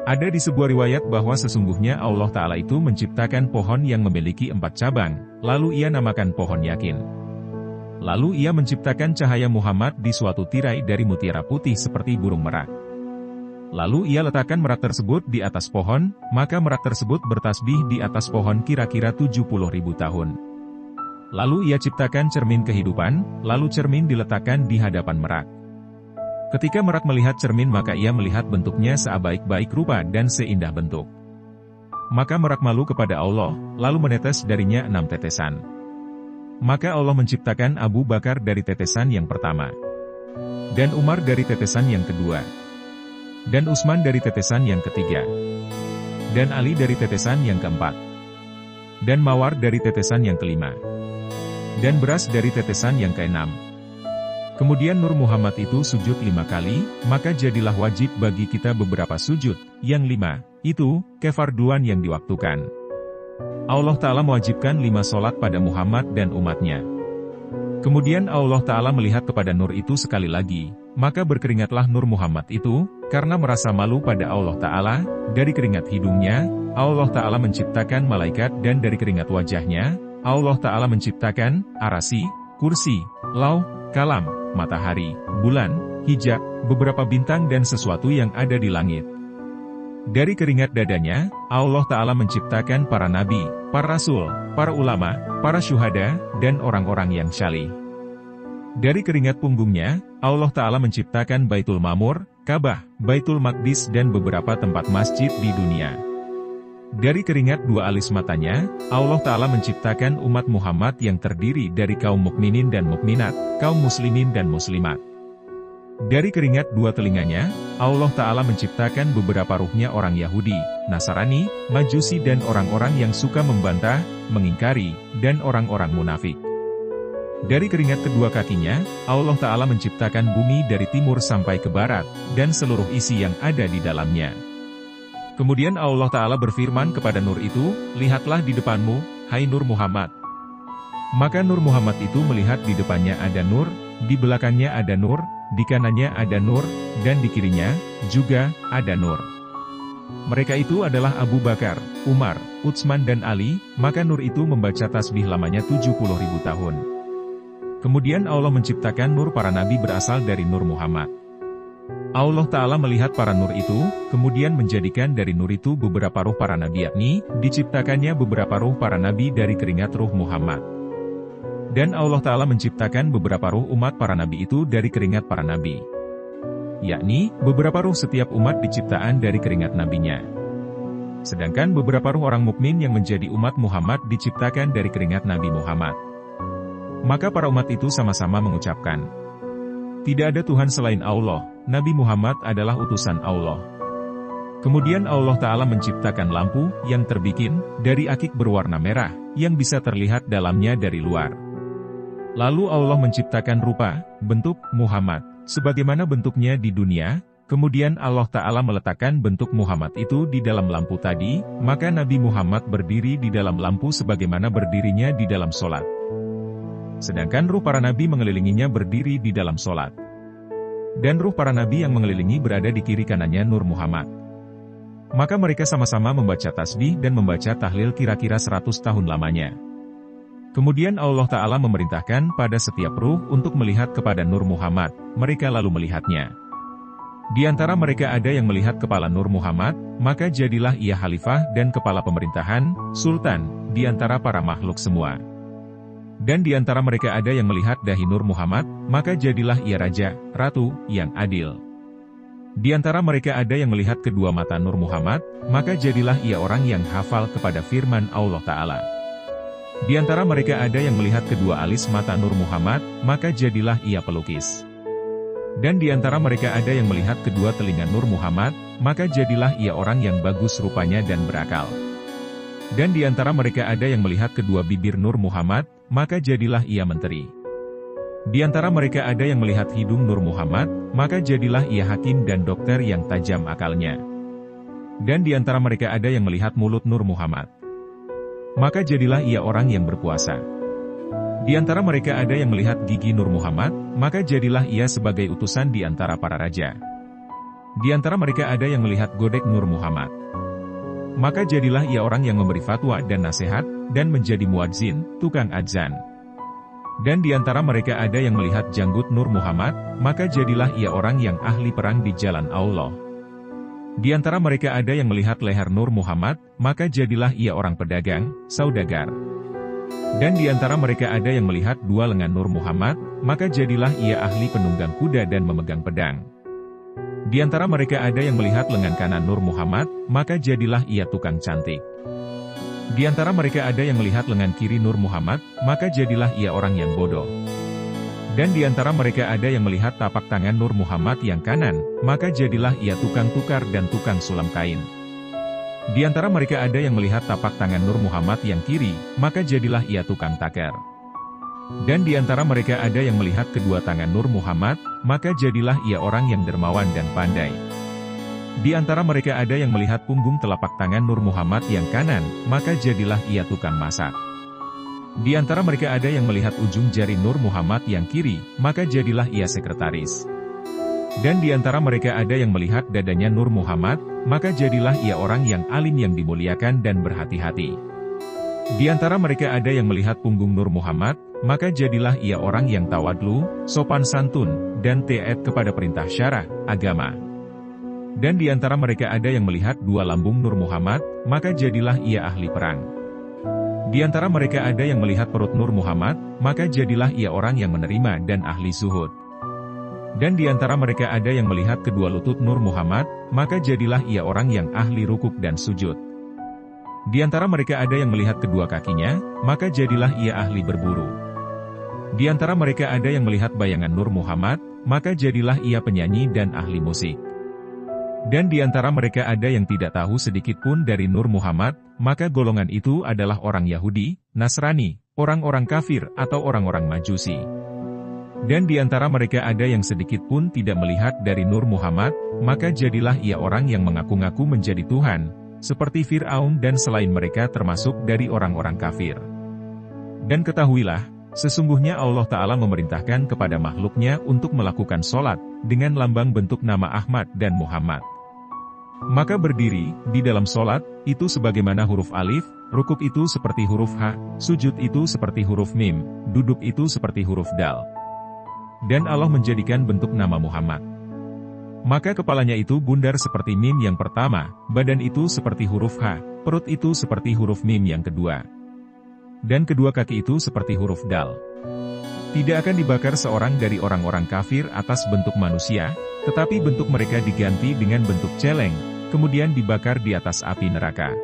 Ada di sebuah riwayat bahwa sesungguhnya Allah Ta'ala itu menciptakan pohon yang memiliki 4 cabang, lalu ia namakan pohon yakin. Lalu ia menciptakan cahaya Muhammad di suatu tirai dari mutiara putih seperti burung merak. Lalu ia letakkan merak tersebut di atas pohon, maka merak tersebut bertasbih di atas pohon kira-kira 70.000 tahun. Lalu ia ciptakan cermin kehidupan, lalu cermin diletakkan di hadapan merak. Ketika merak melihat cermin maka ia melihat bentuknya sebaik-baik rupa dan seindah bentuk. Maka merak malu kepada Allah, lalu menetes darinya 6 tetesan. Maka Allah menciptakan Abu Bakar dari tetesan yang pertama. Dan Umar dari tetesan yang kedua. Dan Utsman dari tetesan yang ketiga. Dan Ali dari tetesan yang keempat. Dan Mawar dari tetesan yang kelima. Dan Beras dari tetesan yang keenam. Kemudian Nur Muhammad itu sujud 5 kali, maka jadilah wajib bagi kita beberapa sujud, yang 5, itu, kefarduan yang diwaktukan. Allah Ta'ala mewajibkan 5 solat pada Muhammad dan umatnya. Kemudian Allah Ta'ala melihat kepada Nur itu sekali lagi, maka berkeringatlah Nur Muhammad itu, karena merasa malu pada Allah Ta'ala, dari keringat hidungnya, Allah Ta'ala menciptakan malaikat dan dari keringat wajahnya, Allah Ta'ala menciptakan, arasi, kursi, lauh, kalam, matahari, bulan, hijab, beberapa bintang dan sesuatu yang ada di langit. Dari keringat dadanya, Allah Ta'ala menciptakan para nabi, para rasul, para ulama, para syuhada, dan orang-orang yang syalih. Dari keringat punggungnya, Allah Ta'ala menciptakan Baitul Ma'mur, Ka'bah, Baitul Maqdis dan beberapa tempat masjid di dunia. Dari keringat 2 alis matanya, Allah Ta'ala menciptakan umat Muhammad yang terdiri dari kaum mukminin dan mukminat, kaum muslimin dan muslimat. Dari keringat 2 telinganya, Allah Ta'ala menciptakan beberapa ruhnya orang Yahudi, Nasrani, Majusi dan orang-orang yang suka membantah, mengingkari, dan orang-orang munafik. Dari keringat kedua kakinya, Allah Ta'ala menciptakan bumi dari timur sampai ke barat, dan seluruh isi yang ada di dalamnya. Kemudian Allah Ta'ala berfirman kepada Nur itu, lihatlah di depanmu, hai Nur Muhammad. Maka Nur Muhammad itu melihat di depannya ada Nur, di belakangnya ada Nur, di kanannya ada Nur, dan di kirinya juga ada Nur. Mereka itu adalah Abu Bakar, Umar, Utsman dan Ali, maka Nur itu membaca tasbih lamanya 70.000 tahun. Kemudian Allah menciptakan Nur para nabi berasal dari Nur Muhammad. Allah Ta'ala melihat para Nur itu, kemudian menjadikan dari Nur itu beberapa ruh para nabi yakni, diciptakannya beberapa ruh para nabi dari keringat ruh Muhammad. Dan Allah Ta'ala menciptakan beberapa ruh umat para nabi itu dari keringat para nabi. Yakni, beberapa ruh setiap umat diciptaan dari keringat nabinya. Sedangkan beberapa ruh orang mukmin yang menjadi umat Muhammad diciptakan dari keringat Nabi Muhammad. Maka para umat itu sama-sama mengucapkan, tidak ada Tuhan selain Allah, Nabi Muhammad adalah utusan Allah. Kemudian Allah Ta'ala menciptakan lampu yang terbikin dari akik berwarna merah, yang bisa terlihat dalamnya dari luar. Lalu Allah menciptakan rupa, bentuk, Muhammad, sebagaimana bentuknya di dunia, kemudian Allah Ta'ala meletakkan bentuk Muhammad itu di dalam lampu tadi, maka Nabi Muhammad berdiri di dalam lampu sebagaimana berdirinya di dalam solat. Sedangkan ruh para nabi mengelilinginya berdiri di dalam solat. Dan ruh para nabi yang mengelilingi berada di kiri kanannya Nur Muhammad. Maka mereka sama-sama membaca tasbih dan membaca tahlil kira-kira 100 tahun lamanya. Kemudian Allah Ta'ala memerintahkan pada setiap ruh untuk melihat kepada Nur Muhammad, mereka lalu melihatnya. Di antara mereka ada yang melihat kepala Nur Muhammad, maka jadilah ia khalifah dan kepala pemerintahan, sultan, di antara para makhluk semua. Dan di antara mereka ada yang melihat dahi Nur Muhammad, maka jadilah ia raja, ratu, yang adil. Di antara mereka ada yang melihat kedua mata Nur Muhammad, maka jadilah ia orang yang hafal kepada firman Allah Ta'ala. Di antara mereka ada yang melihat kedua alis mata Nur Muhammad, maka jadilah ia pelukis. Dan di antara mereka ada yang melihat kedua telinga Nur Muhammad, maka jadilah ia orang yang bagus rupanya dan berakal. Dan di antara mereka ada yang melihat kedua bibir Nur Muhammad, maka jadilah ia menteri. Di antara mereka ada yang melihat hidung Nur Muhammad, maka jadilah ia hakim dan dokter yang tajam akalnya. Dan di antara mereka ada yang melihat mulut Nur Muhammad, maka jadilah ia orang yang berpuasa. Di antara mereka ada yang melihat gigi Nur Muhammad, maka jadilah ia sebagai utusan di antara para raja. Di antara mereka ada yang melihat godek Nur Muhammad. Maka jadilah ia orang yang memberi fatwa dan nasihat, dan menjadi muadzin, tukang adzan. Dan di antara mereka ada yang melihat janggut Nur Muhammad, maka jadilah ia orang yang ahli perang di jalan Allah. Di antara mereka ada yang melihat leher Nur Muhammad, maka jadilah ia orang pedagang, saudagar. Dan di antara mereka ada yang melihat dua lengan Nur Muhammad, maka jadilah ia ahli penunggang kuda dan memegang pedang. Di antara mereka ada yang melihat lengan kanan Nur Muhammad, maka jadilah ia tukang cantik. Di antara mereka ada yang melihat lengan kiri Nur Muhammad, maka jadilah ia orang yang bodoh. Dan di antara mereka ada yang melihat tapak tangan Nur Muhammad yang kanan, maka jadilah ia tukang tukar dan tukang sulam kain. Di antara mereka ada yang melihat tapak tangan Nur Muhammad yang kiri, maka jadilah ia tukang takar. Dan di antara mereka ada yang melihat kedua tangan Nur Muhammad, maka jadilah ia orang yang dermawan dan pandai. Di antara mereka ada yang melihat punggung telapak tangan Nur Muhammad yang kanan, maka jadilah ia tukang masak. Di antara mereka ada yang melihat ujung jari Nur Muhammad yang kiri, maka jadilah ia sekretaris. Dan di antara mereka ada yang melihat dadanya Nur Muhammad, maka jadilah ia orang yang alim yang dimuliakan dan berhati-hati. Di antara mereka ada yang melihat punggung Nur Muhammad, maka jadilah ia orang yang tawadhu, sopan santun, dan taat kepada perintah syara, agama. Dan di antara mereka ada yang melihat dua lambung Nur Muhammad, maka jadilah ia ahli perang. Di antara mereka ada yang melihat perut Nur Muhammad, maka jadilah ia orang yang menerima dan ahli zuhud. Dan di antara mereka ada yang melihat kedua lutut Nur Muhammad, maka jadilah ia orang yang ahli rukuk dan sujud. Di antara mereka ada yang melihat kedua kakinya, maka jadilah ia ahli berburu. Di antara mereka ada yang melihat bayangan Nur Muhammad, maka jadilah ia penyanyi dan ahli musik. Dan di antara mereka ada yang tidak tahu sedikit pun dari Nur Muhammad, maka golongan itu adalah orang Yahudi, Nasrani, orang-orang kafir atau orang-orang Majusi. Dan di antara mereka ada yang sedikit pun tidak melihat dari Nur Muhammad, maka jadilah ia orang yang mengaku-ngaku menjadi Tuhan, seperti Fir'aun dan selain mereka termasuk dari orang-orang kafir. Dan ketahuilah, sesungguhnya Allah Ta'ala memerintahkan kepada makhluknya untuk melakukan sholat, dengan lambang bentuk nama Ahmad dan Muhammad. Maka berdiri, di dalam sholat, itu sebagaimana huruf alif, rukuk itu seperti huruf H, sujud itu seperti huruf Mim, duduk itu seperti huruf Dal. Dan Allah menjadikan bentuk nama Muhammad. Maka kepalanya itu bundar seperti Mim yang pertama, badan itu seperti huruf H, perut itu seperti huruf Mim yang kedua. Dan kedua kaki itu seperti huruf Dal. Tidak akan dibakar seorang dari orang-orang kafir atas bentuk manusia, tetapi bentuk mereka diganti dengan bentuk celeng, kemudian dibakar di atas api neraka.